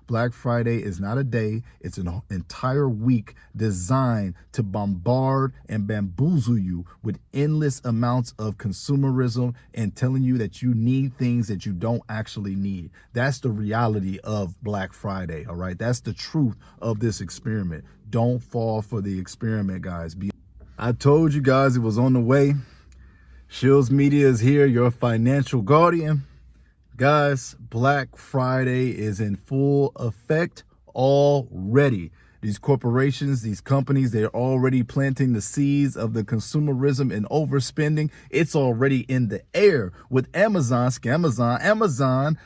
Black Friday is not a day, it's an entire week designed to bombard and bamboozle you with endless amounts of consumerism and telling you that you need things that you don't actually need. That's the reality of Black Friday, all right? That's the truth of this experiment. Don't fall for the experiment, guys. I told you guys it was on the way. Shields Media is here, your financial guardian. Guys, Black Friday is in full effect already. These corporations, these companies, they're already planting the seeds of the consumerism and overspending. It's already in the air with Amazon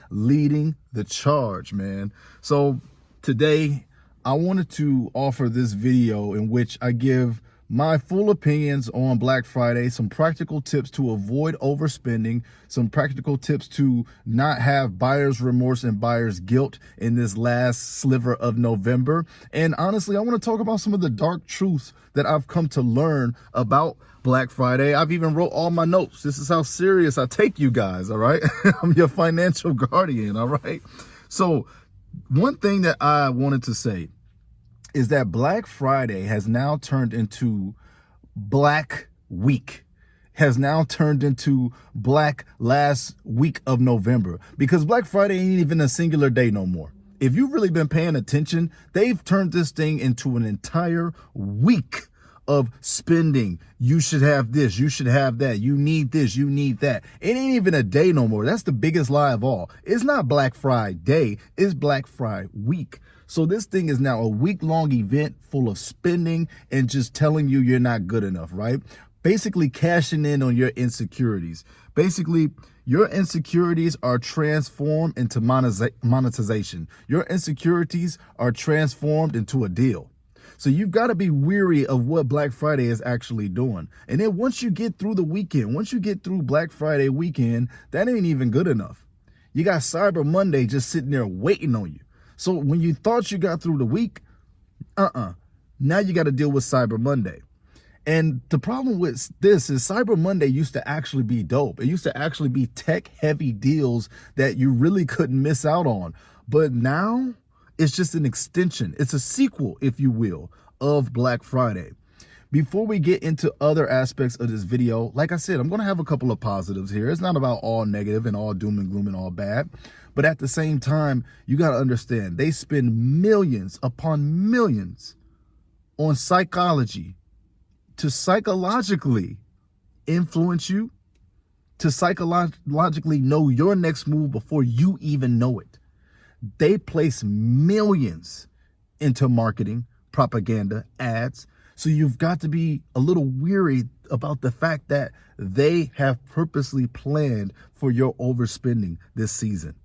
leading the charge, man. So today, I wanted to offer this video in which I give my full opinions on Black Friday, some practical tips to avoid overspending, some practical tips to not have buyer's remorse and buyer's guilt in this last sliver of November. And honestly, I want to talk about some of the dark truths that I've come to learn about Black Friday. I've even wrote all my notes. This is how serious I take you guys, all right? I'm your financial guardian, all right? So one thing that I wanted to say is that Black Friday has now turned into Black Week, has now turned into Black last week of November, because Black Friday ain't even a singular day no more. If you've really been paying attention, they've turned this thing into an entire week of spending. You should have this, you should have that, you need this, you need that. It ain't even a day no more. That's the biggest lie of all. It's not Black Friday, it's Black Friday week. So this thing is now a week-long event full of spending and just telling you you're not good enough, right? Basically cashing in on your insecurities. Basically, your insecurities are transformed into monetization. Your insecurities are transformed into a deal. So you've got to be weary of what Black Friday is actually doing. And then once you get through the weekend, once you get through Black Friday weekend, that ain't even good enough. You got Cyber Monday just sitting there waiting on you. So when you thought you got through the week, now you got to deal with Cyber Monday. And the problem with this is Cyber Monday used to actually be dope. It used to actually be tech-heavy deals that you really couldn't miss out on. But now it's just an extension. It's a sequel, if you will, of Black Friday. Before we get into other aspects of this video, like I said, I'm going to have a couple of positives here. It's not about all negative and all doom and gloom and all bad. But at the same time, you got to understand, they spend millions upon millions on psychology to psychologically influence you, to psychologically know your next move before you even know it. They place millions into marketing, propaganda, ads. So you've got to be a little weary about the fact that they have purposely planned for your overspending this season.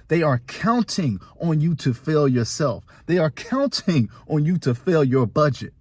They are counting on you to fail yourself. They are counting on you to fail your budget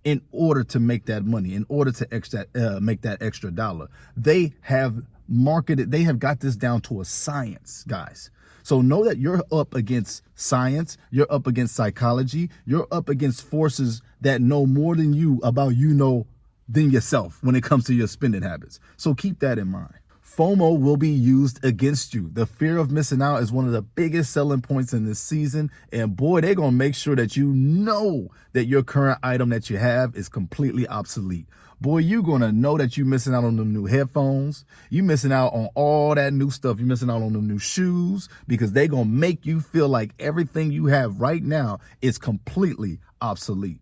in order to make that money, in order to make that extra dollar. They have marketed, they have got this down to a science, guys. So know that you're up against science, you're up against psychology, you're up against forces that know more than you about than yourself when it comes to your spending habits. So keep that in mind. FOMO will be used against you. The fear of missing out is one of the biggest selling points in this season. And boy, they're going to make sure that you know that your current item that you have is completely obsolete. Boy, you're going to know that you're missing out on the new headphones. You're missing out on all that new stuff. You're missing out on the new shoes because they're going to make you feel like everything you have right now is completely obsolete.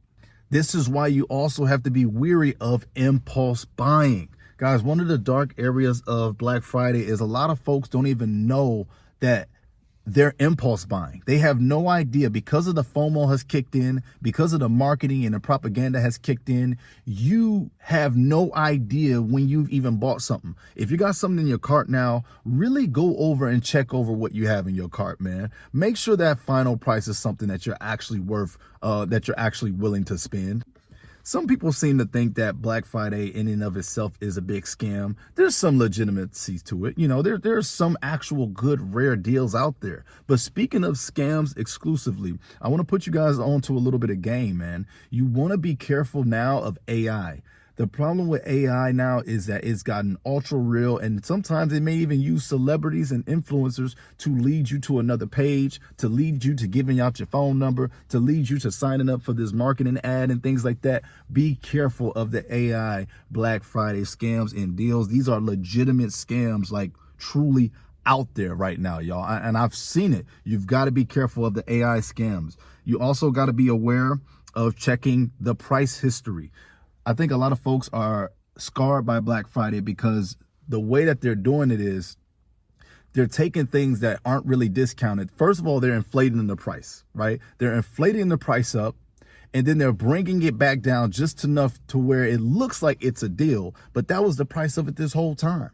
This is why you also have to be weary of impulse buying. Guys, one of the dark areas of Black Friday is a lot of folks don't even know that they're impulse buying. They have no idea because of the FOMO has kicked in, because of the marketing and the propaganda has kicked in. You have no idea when you've even bought something. If you got something in your cart now, really go over and check over what you have in your cart, man. Make sure that final price is something that you're actually worth, that you're actually willing to spend. Some people seem to think that Black Friday in and of itself is a big scam. There's some legitimacy to it. You know, there's some actual good, rare deals out there. But speaking of scams exclusively, I want to put you guys on to a little bit of game, man. You want to be careful now of AI. The problem with AI now is that it's gotten ultra real, and sometimes it may even use celebrities and influencers to lead you to another page, to lead you to giving out your phone number, to lead you to signing up for this marketing ad and things like that. Be careful of the AI Black Friday scams and deals. These are legitimate scams, like truly out there right now, y'all. And I've seen it. You've got to be careful of the AI scams. You also got to be aware of checking the price history. I think a lot of folks are scarred by Black Friday because the way that they're doing it is they're taking things that aren't really discounted. First of all, they're inflating the price, right? They're inflating the price up, and then they're bringing it back down just enough to where it looks like it's a deal, but that was the price of it this whole time.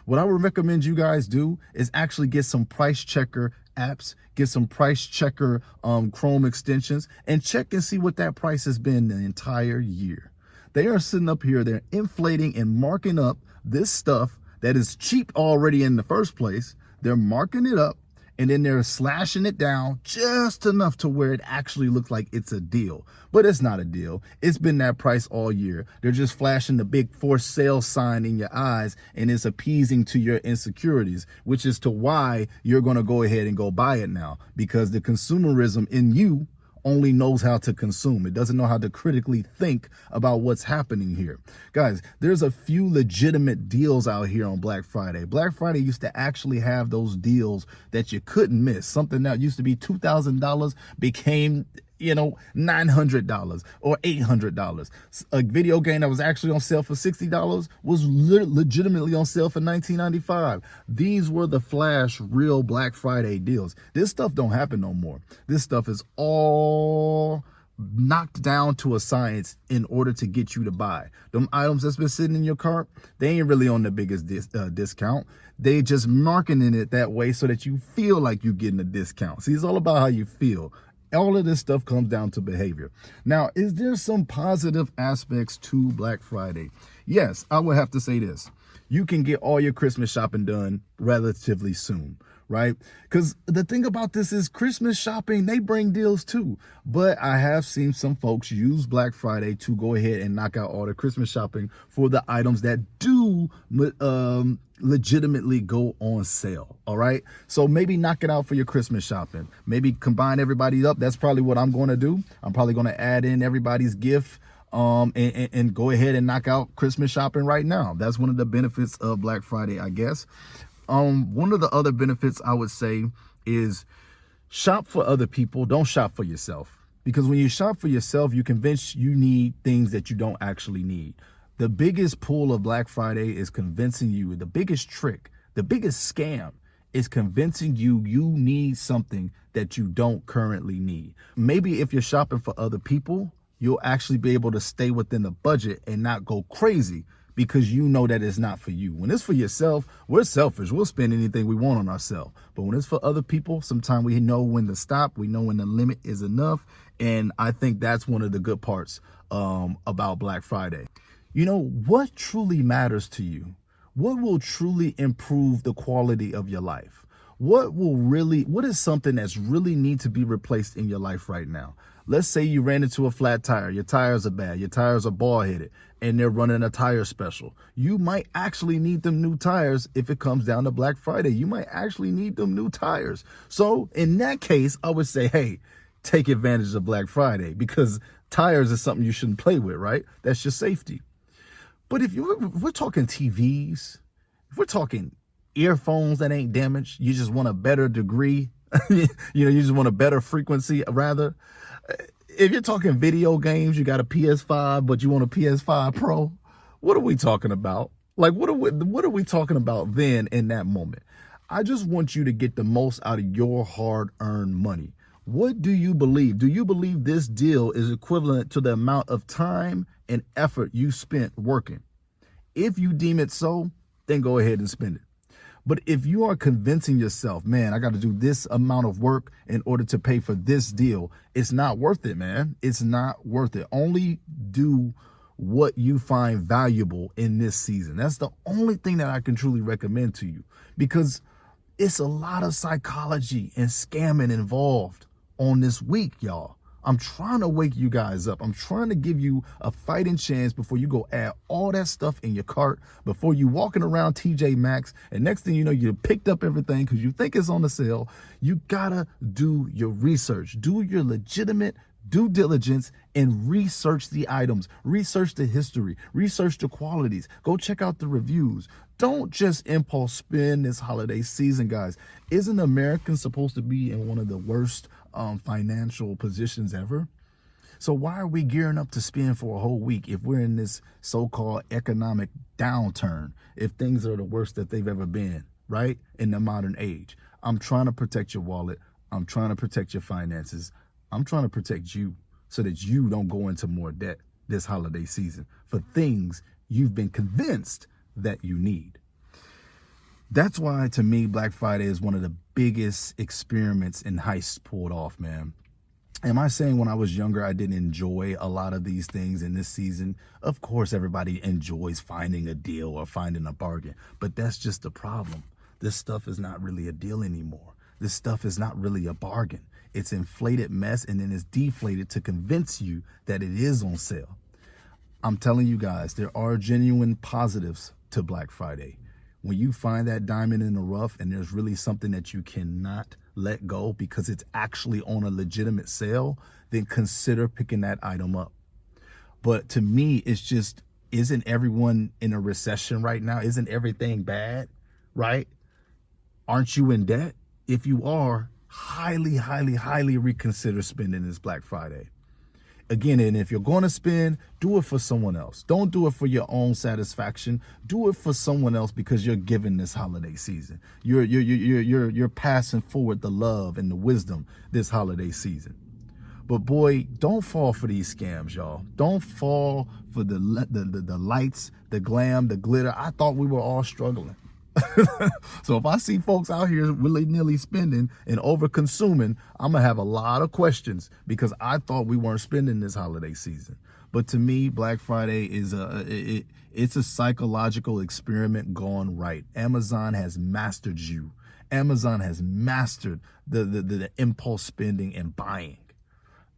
What I would recommend you guys do is actually get some price checker apps, get some price checker Chrome extensions, and check and see what that price has been the entire year. They are sitting up here, they're inflating and marking up this stuff that is cheap already in the first place. They're marking it up, and then they're slashing it down just enough to where it actually looks like it's a deal. But it's not a deal. It's been that price all year. They're just flashing the big for sale sign in your eyes, and it's appeasing to your insecurities, which is to why you're going to go ahead and go buy it now, because the consumerism in you only knows how to consume. It doesn't know how to critically think about what's happening here. Guys, there's a few legitimate deals out here on Black Friday. Black Friday used to actually have those deals that you couldn't miss. Something that used to be $2,000 became, $900 or $800. A video game that was actually on sale for $60 was legitimately on sale for $19.95. These were the flash real Black Friday deals. This stuff don't happen no more. This stuff is all knocked down to a science in order to get you to buy. Them items that's been sitting in your cart, they ain't really on the biggest discount. They just marketing it that way so that you feel like you're getting a discount. See, it's all about how you feel. All of this stuff comes down to behavior. Now, is there some positive aspects to Black Friday? Yes, I would have to say this. You can get all your Christmas shopping done relatively soon, right? Because the thing about this is Christmas shopping, they bring deals too. But I have seen some folks use Black Friday to go ahead and knock out all the Christmas shopping for the items that do legitimately go on sale. All right, so maybe knock it out for your Christmas shopping. Maybe combine everybody up. That's probably what I'm going to do. I'm probably going to add in everybody's gift and go ahead and knock out Christmas shopping right now. That's one of the benefits of Black Friday, I guess. One of the other benefits I would say is shop for other people. Don't shop for yourself, because when you shop for yourself, you convince you need things that you don't actually need. The biggest pull of Black Friday is convincing you. The biggest trick, the biggest scam is convincing you you need something that you don't currently need. Maybe if you're shopping for other people, you'll actually be able to stay within the budget and not go crazy, because you know that it's not for you. When it's for yourself, we're selfish. We'll spend anything we want on ourselves. But when it's for other people, sometimes we know when to stop. We know when the limit is enough. And I think that's one of the good parts about Black Friday. What truly matters to you? What will truly improve the quality of your life? What is something that's really need to be replaced in your life right now? Let's say you ran into a flat tire. Your tires are bad. Your tires are bald headed and they're running a tire special. You might actually need them new tires. If it comes down to Black Friday, you might actually need them new tires. So in that case, I would say, hey, take advantage of Black Friday, because tires is something you shouldn't play with, right? That's your safety. But if we're talking TVs, if we're talking earphones that ain't damaged, you just want a better degree, you just want a better frequency, rather. If you're talking video games, you got a PS5, but you want a PS5 Pro, what are we talking about? Like, what are we talking about then in that moment? I just want you to get the most out of your hard-earned money. What do you believe? Do you believe this deal is equivalent to the amount of time and effort you spent working? If you deem it so, then go ahead and spend it. But if you are convincing yourself, man, I got to do this amount of work in order to pay for this deal, it's not worth it, man. It's not worth it. Only do what you find valuable in this season. That's the only thing that I can truly recommend to you, because it's a lot of psychology and scamming involved on this week, y'all. I'm trying to wake you guys up. I'm trying to give you a fighting chance before you go add all that stuff in your cart, before you walking around TJ Maxx, and next thing you know, you picked up everything because you think it's on the sale. You gotta do your research. Do your legitimate due diligence and research the items, research the history, research the qualities, go check out the reviews. Don't just impulse spend this holiday season, guys. Isn't America supposed to be in one of the worst financial positions ever? So why are we gearing up to spend for a whole week if we're in this so-called economic downturn, if things are the worst that they've ever been, right? In the modern age. I'm trying to protect your wallet. I'm trying to protect your finances. I'm trying to protect you so that you don't go into more debt this holiday season for things you've been convinced that you need. That's why, to me, Black Friday is one of the biggest experiments in heists pulled off, man. Am I saying when I was younger, I didn't enjoy a lot of these things in this season? Of course, everybody enjoys finding a deal or finding a bargain, but that's just the problem. This stuff is not really a deal anymore. This stuff is not really a bargain. It's inflated mess, and then it's deflated to convince you that it is on sale. I'm telling you guys, there are genuine positives to Black Friday. When you find that diamond in the rough and there's really something that you cannot let go because it's actually on a legitimate sale, then consider picking that item up. But to me, it's just, isn't everyone in a recession right now? Isn't everything bad, right? Aren't you in debt? If you are, highly reconsider spending this Black Friday. Again, and if you're going to spend, do it for someone else. Don't do it for your own satisfaction. Do it for someone else because you're giving this holiday season. You're passing forward the love and the wisdom this holiday season. But boy, don't fall for these scams, y'all. Don't fall for the lights, the glam, the glitter. I thought we were all struggling. So if I see folks out here willy-nilly spending and over-consuming, I'm going to have a lot of questions because I thought we weren't spending this holiday season. But to me, Black Friday is it's a psychological experiment gone right. Amazon has mastered you. Amazon has mastered the impulse spending and buying.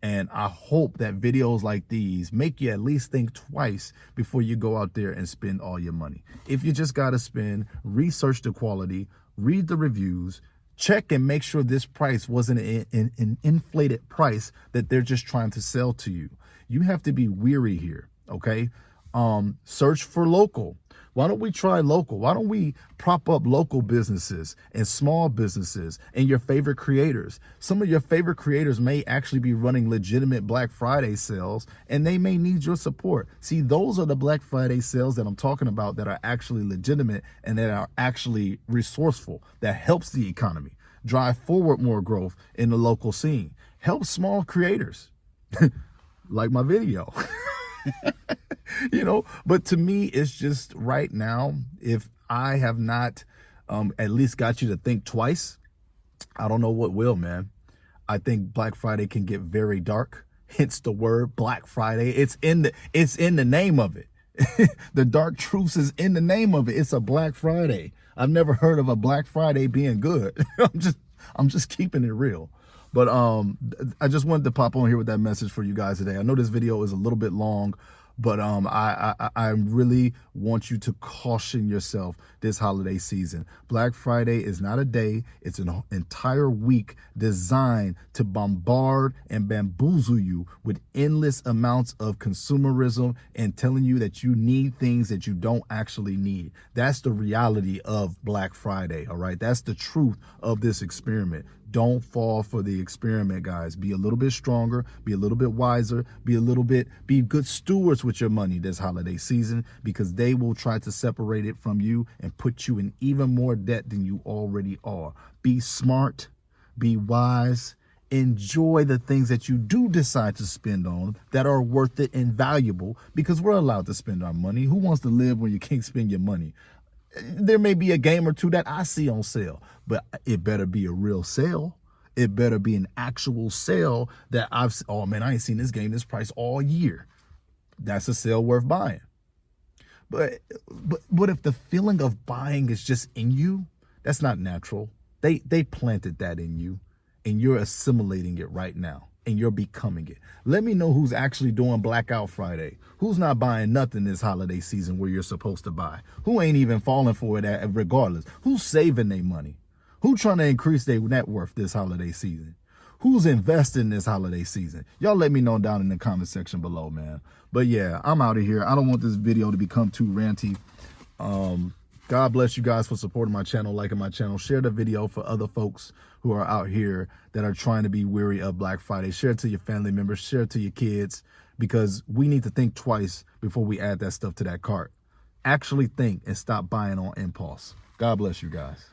And I hope that videos like these make you at least think twice before you go out there and spend all your money. If you just got to spend, research the quality, read the reviews, check and make sure this price wasn't an inflated price that they're just trying to sell to you. You have to be weary here, okay? Search for local. Why don't we try local? Why don't we prop up local businesses and small businesses and your favorite creators? Some of your favorite creators may actually be running legitimate Black Friday sales, and they may need your support. See, those are the Black Friday sales that I'm talking about that are actually legitimate and that are actually resourceful, that helps the economy, drive forward more growth in the local scene, help small creators like my video. You know, but to me, it's just right now, if I have not at least got you to think twice, I don't know what will, man. I think Black Friday can get very dark. Hence the word Black Friday. It's in the name of it. The dark truth is in the name of it. It's a Black Friday. I've never heard of a Black Friday being good. I'm just keeping it real. But I just wanted to pop on here with that message for you guys today. I know this video is a little bit long, but I really want you to caution yourself this holiday season. Black Friday is not a day. It's an entire week designed to bombard and bamboozle you with endless amounts of consumerism and telling you that you need things that you don't actually need. That's the reality of Black Friday, all right? That's the truth of this experiment. Don't fall for the experiment, guys. Be a little bit stronger, be a little bit wiser, be good stewards with your money this holiday season, because they will try to separate it from you and put you in even more debt than you already are. Be smart, be wise, enjoy the things that you do decide to spend on that are worth it and valuable, because we're allowed to spend our money. Who wants to live when you can't spend your money? There may be a game or two that I see on sale, but it better be a real sale. It better be an actual sale that oh man, I ain't seen this game this price all year. That's a sale worth buying. But if the feeling of buying is just in you, that's not natural. They planted that in you and you're assimilating it right now. and you're becoming it. Let me know who's actually doing Blackout Friday. Who's not buying nothing this holiday season where you're supposed to buy? Who ain't even falling for it regardless? Who's saving their money? Who trying to increase their net worth this holiday season? Who's investing this holiday season? Y'all let me know down in the comment section below, man. But yeah, I'm out of here. I don't want this video to become too ranty. God bless you guys for supporting my channel, liking my channel. Share the video for other folks who are out here that are trying to be weary of Black Friday. Share it to your family members, share it to your kids, because we need to think twice before we add that stuff to that cart. Actually think and stop buying on impulse. God bless you guys.